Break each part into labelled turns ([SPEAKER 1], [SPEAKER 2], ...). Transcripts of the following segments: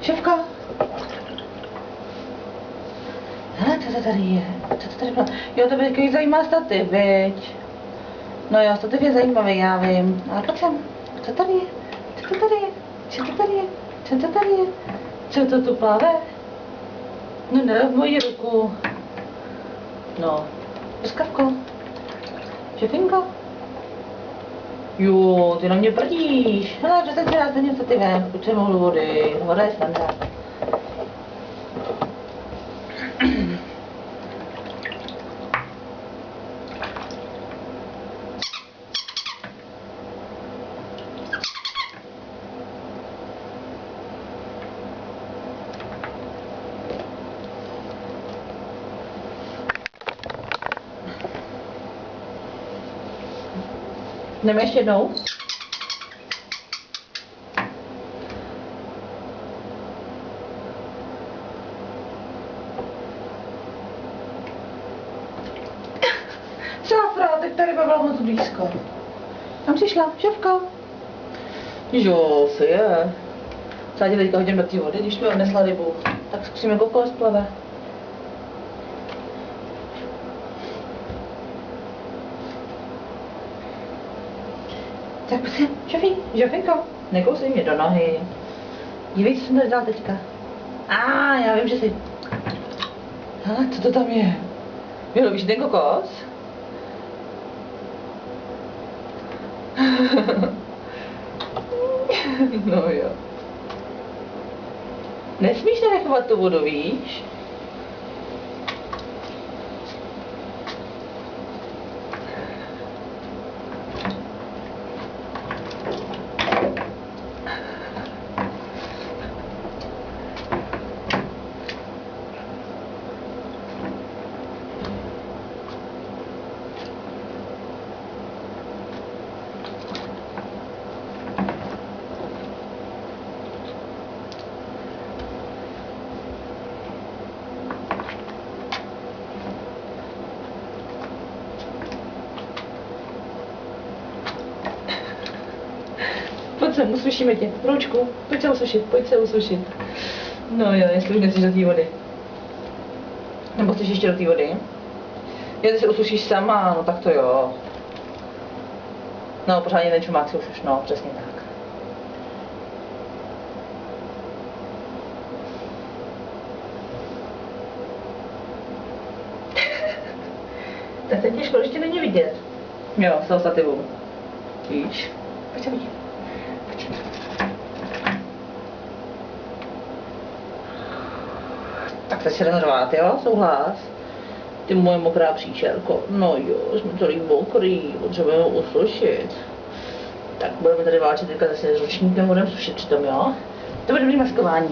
[SPEAKER 1] Šefko? Hele, co to tady je? Co to tady bylo? Jo, to by takový zajímavý stativ, viď? No jo, stativ je zajímavý, já vím. Ale pojď sem. Co tady je? Co to tady je? Co to tady je? Co to tady je? Co to tu plave? No ne, v moji ruku. No. Prskavko. Šefinko. Jo, ty na mě prdíš. Hele, přestaň si dát něco stativem. Pojď sem do vody. Voda je standard. Jdeme ještě jednou? Šafra, teď ta ryba byla moc blízko. Tam přišla, šefko. Jo, si je. Co tě teďka hodím do té vody, když mi odnesla rybu. Tak zkusíme, jak okolo splave. Tak prosím, šefinko, nekousej mě do nohy. Dívej, co jsem tady dal teďka. Já vím, že jsi... Hele, co to tam je? Jo, víš ten kokos? No jo. Nesmíš nenechovat tu vodu, víš? Pojď sem, usušíme tě. Roučku, pojď se usušit, pojď se usušit. No jo, jestli už nechceš do té vody. Nebo chceš ještě do té vody? Jo, ty se usušíš sama, no tak to jo. No, pořádně ten čumák si usuš, no, přesně tak. Tak teď těžko, ještě není vidět. Jo, z toho stativu. Víš? Pojď se vidět. Tak teď se jdeme řvát, jo? Souhlas? Ty moje mokrá příšerko. No jo, jsme celý mokrý, potřebujeme usušit. Tak budeme tady válčit teďka zase s ručníkem, budeme sušit přitom, jo? To bude dobrý maskování.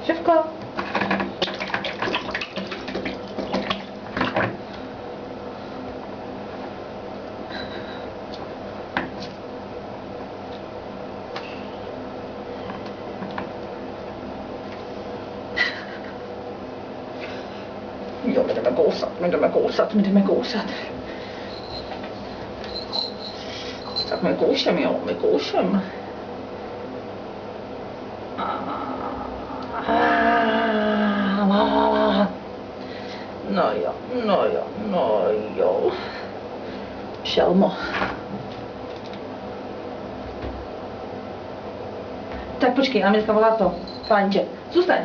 [SPEAKER 1] Šefko? Jo, my jdeme kousat. Tak my koušem, jo, my koušem. No jo. Šelmo. Tak počkej, Amirka volá to. Fajnče, zůstaň.